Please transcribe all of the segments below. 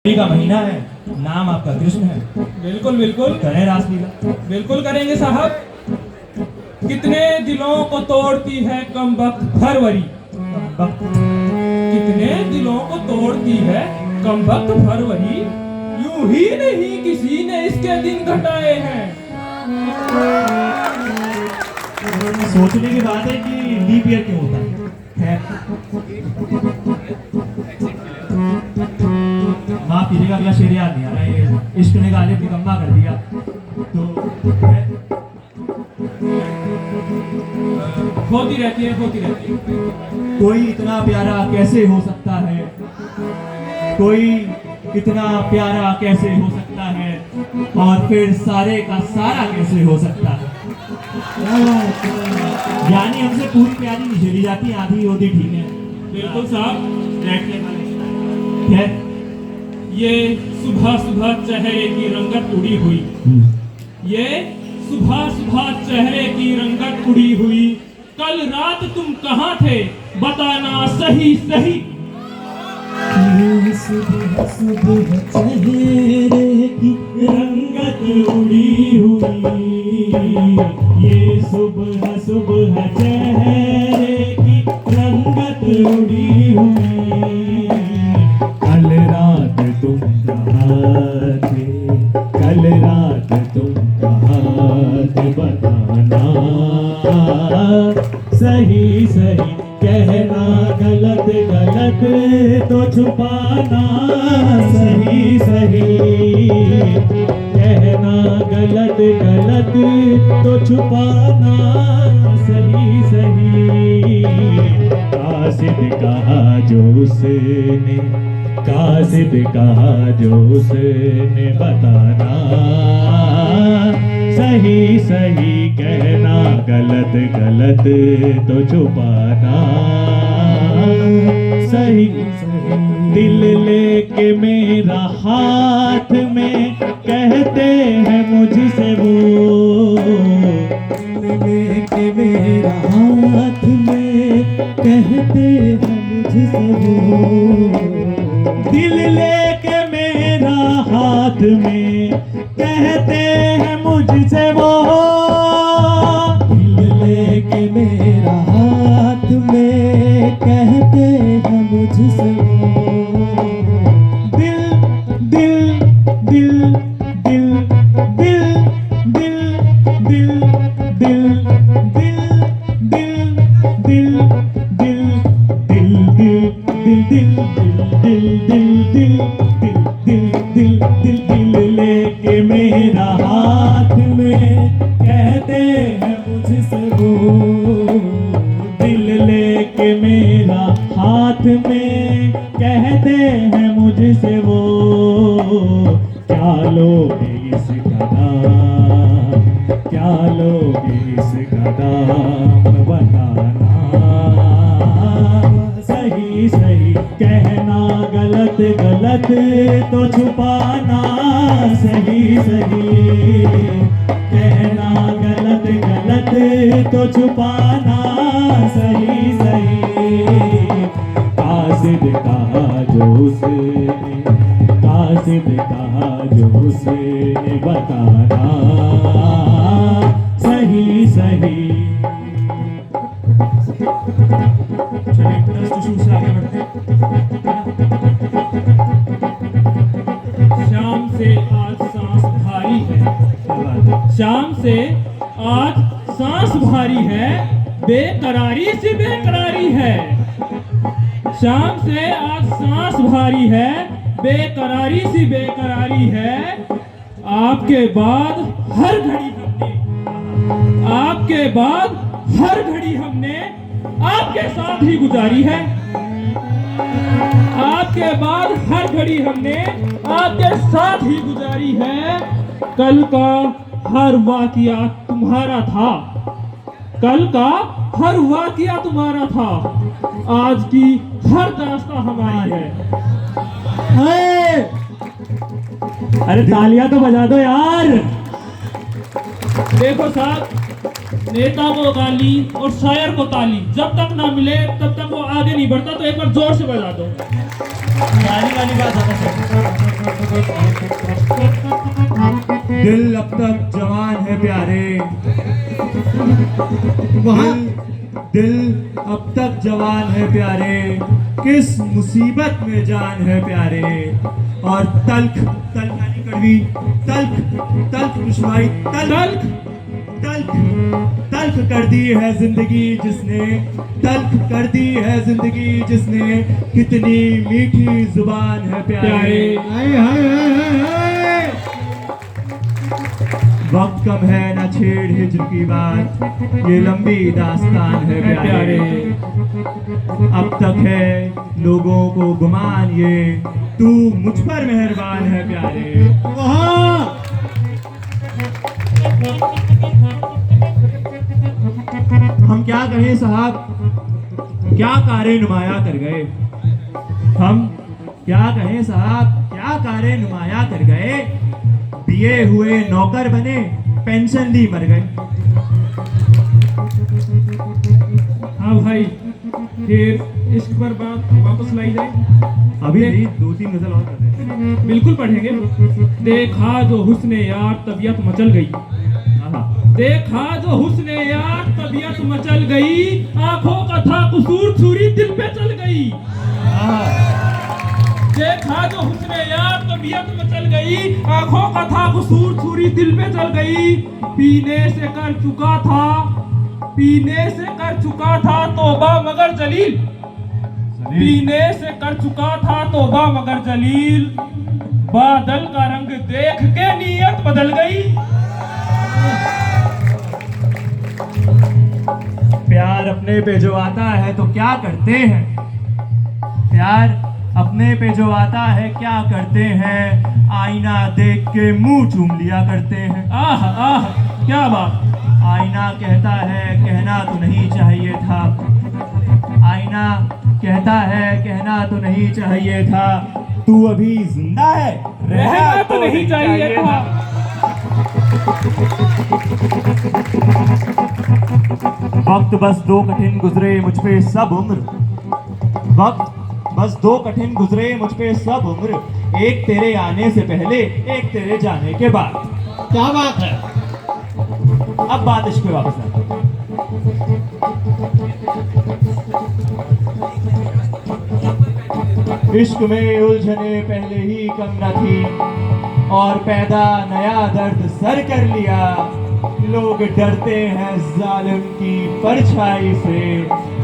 होली का महीना है, नाम आपका कृष्ण है। बिल्कुल बिल्कुल करें रासलीला। बिल्कुल करेंगे साहब। कितने दिलों को तोड़ती है कम वक्त फरवरी, कितने दिलों को तोड़ती है कम वक्त फरवरी। यूं ही नहीं किसी ने इसके दिन घटाए हैं। सोचने की बात है कि लीप ईयर क्यों होता है। माफ कीजिएगा, अगला शेर याद नहीं आ रहा। ये इश्क ने गालिब निकम्मा कर दिया। तो होती रहती है, होती रहती है। कोई इतना प्यारा कैसे हो सकता है, कोई इतना प्यारा कैसे हो सकता है, और फिर सारे का सारा कैसे हो सकता है। यानी हमसे पूरी प्यारी नहीं झेली जाती, आधी होती ठीक है। बिल्कुल साहब। है ये सुबह सुबह चेहरे की रंगत उड़ी हुई, ये सुबह सुबह चेहरे की रंगत उड़ी हुई। कल रात तुम कहाँ थे बताना सही सही। ये सुबह सुबह चेहरे की रंगत उड़ी हुई, ये सुबह सुबह चेहरे की रंगत उड़ी हुई। कल रात तुम कहाँ थे, कल रात तुम कहाँ थे बताना सही सही। कहना गलत गलत तो छुपाना सही सही। कहना गलत गलत तो छुपाना सही सही। कासिद कहा जो उसने, कासिद कहा जो उसने बताना सही सही। कहना गलत गलत तो छुपाना सही सही। दिल लेके मेरा हाथ में कहते हैं मुझसे वो, दिल लेके मेरा हाथ में कहते हैं मुझसे वो। दिल लेके मेरा हाथ में कहते हैं मुझसे वो, दिल लेके मेरा हाथ में कहते हैं मुझसे वो। दिल दिल दिल दिल दिल दिल दिल दिल दिल दिल दिल दिल दिल दिल दिल दिल दिल दिल लेके मेरा हाथ में कहते हैं मुझसे वो। दिल लेके मेरा हाथ में कहते हैं मुझसे वो। क्या लोगे इसका दाम, क्या लोगे इसका दाम बताना सही सही। कहना गलत गलत तो छुपाना सही सही। कहना गलत गलत तो छुपाना सही सही। कासिद कहा जो उसने, कासिद कहा जो उसने बताना सही सही। चलिए शुरू से आगे बढ़ते हैं। शाम से आज सांस भारी है, शाम से आज सांस भारी है, बेकरारी सी बेकरारी है। शाम से आज सांस भारी है, बेकरारी सी बेकरारी है। आपके बाद हर घड़ी हमने, आपके बाद हर घड़ी हमने आपके साथ ही गुजारी है। आपके बाद हर घड़ी हमने आपके साथ ही गुजारी है। कल का हर वाकया तुम्हारा था, कल का हर वाकया तुम्हारा था, आज की हर दास्तां हमारी है। अरे तालियां तो बजा दो यार। देखो साहब, नेता को गाली और शायर को ताली जब तक ना मिले तब तक वो आगे नहीं बढ़ता। तो एक बार जोर से बजा दो। गाली वाली बात दिल अब तक जवान है प्यारे, दिल अब तक जवान है प्यारे, किस मुसीबत में जान है प्यारे। और तल्ख तल्ख यानी कड़वी, तल्ख तल्ख रुसवाई, तल्ख तल्ख तल्ख कर दी है जिंदगी जिसने, तल्ख कर दी है जिंदगी जिसने, कितनी मीठी जुबान है प्यारे। हाय हाय हाय हाय। वक्त कम है ना छेड़ हिज्र की बात, ये लंबी दास्तान है प्यारे। अब तक है लोगों को गुमान, ये तू मुझ पर मेहरबान है प्यारे। वहाँ हम क्या कहें साहब, क्या कारे नुमाया कर गए। हम क्या कहें साहब, क्या कारे नुमाया कर गए। दिए हुए नौकर बने, पेंशन ली मर गए। हाँ भाई, फिर इश्क पर बात वापस लाई जाए। अभी नहीं, 2-3 गजल और कर देते हैं। बिल्कुल पढ़ेंगे। देखा जो हुस्ने यार तबीयत मचल गई, हाँ। देखा जो हुस्ने यार तबीयत मचल गई, आंखों का था कसूर छुरी दिल पे चल गई। देखा जो हुस्ने यार तबीयत मचल गई, आंखों का था कसूर छुरी दिल पे चल गई। पीने से कर चुका था, पीने से कर चुका था तौबा मगर जलील, पीने से कर चुका था तौबा मगर जलील। बादल का रंग देख के नीयत बदल गई। प्यार अपने पे जो आता है तो क्या करते हैं, प्यार अपने पे जो आता है क्या करते हैं। आईना देख के मुंह चूम लिया करते हैं। आह आह, क्या बात। आईना कहता है कहना तो नहीं चाहिए था, आईना कहता है कहना तो नहीं चाहिए था। तू अभी जिंदा है, रहना तो नहीं चाहिए था। वक्त बस 2 कठिन गुजरे मुझ पे सब उम्र, वक्त बस 2 कठिन गुजरे मुझ पे सब उम्र। एक तेरे आने से पहले, एक तेरे जाने के बाद। क्या बात है। अब बात इश्क पे वापस आते हैं। इश्क में उलझने पहले ही कम न थी, और पैदा नया दर्द सर कर लिया। लोग डरते हैं जालिम की परछाई से,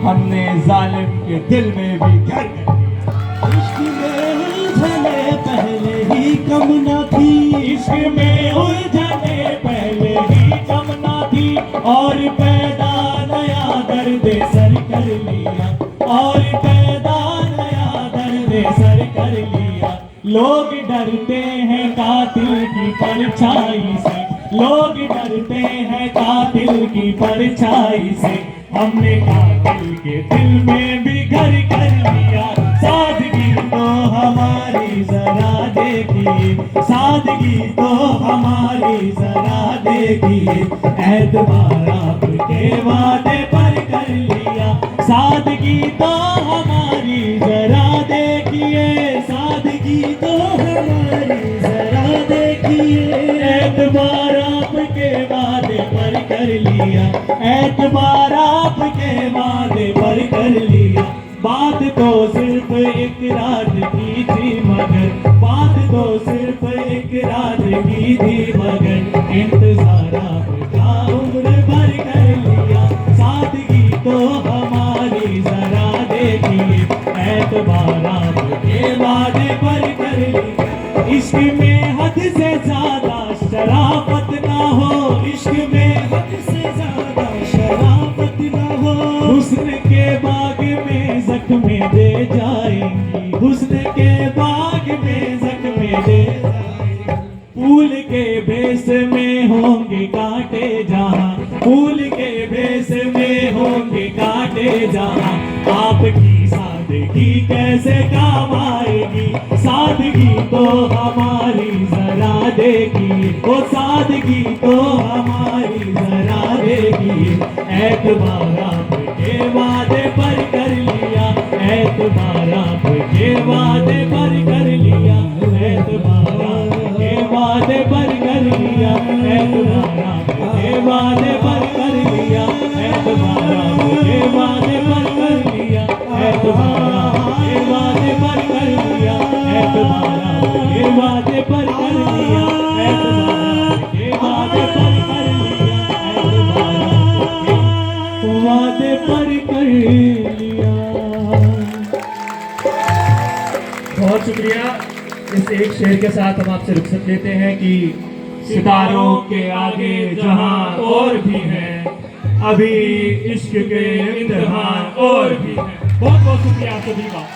हमने जालिम के दिल में भी घर कर लिया। इश्क में उलझने पहले ही कम न थी, इश्क में उलझने पहले ही कम न थी, और पैदा नया दर्द सर कर लिया, और पैदा नया दर्द सर कर लिया। लोग डरते हैं कातिल की परछाई से, लोग डरते हैं कातिल की परछाई से, हमने कातिल के दिल में भी घर कर लिया। सादगी तो हमारी जरा देखिए, सादगी तो हमारी जरा देखिए, एतबार आपके वादे पर कर लिया। सादगी तो हमारी जरा देखिए, सादगी तो हमारी जरा देखिए, एतबार आपके वादे पर कर लिया, एतबार आपके वादे पर कर लिया। बात तो सिर्फ एक रात की थी मगर, बात तो सिर्फ एक रात की थी मगर, इंतजार आपका उम्र भर कर लिया। सादगी तो हमारी जरा देखिए, एतबार आपके वादे पर कर लिया। इश्क में हद से ज्यादा शराफत ना हो, इश्क में हद से ज्यादा शराफत ना हो। हुस्न के बाग में जख्में दे जाएंगी, हुस्न के बाग में जख्में दे जाएंगी। फूल के भेस में होंगे कांटे जहां, फूल के भेस में होंगे कांटे जहां, आपकी सादगी कैसे काम आएगी। सादगी तो हमारी जरा देखिए, वो सादगी तो हमारी जरा देखिए, एतबार आपके वादे पर कर लिया, एतबार आपके वादे पर कर लिया, एतबार ये वादे पर कर लिया ऐतबारा ये वादे पर कर लिया ऐतबारा ये वादे पर कर लिया ऐतबारा ये वादे पर कर लिया ऐतबारा ये वादे पर कर लिया ऐतबारा ये वादे पर कर लिया ऐतबारा वादे पर कर लिया। बहुत शुक्रिया। इस एक शेर के साथ हम आपसे रुखसत लेते हैं कि सितारों के आगे जहां और भी हैं, अभी इश्क के इम्तिहान और भी हैं। बहुत बहुत शुक्रिया आप सभी का।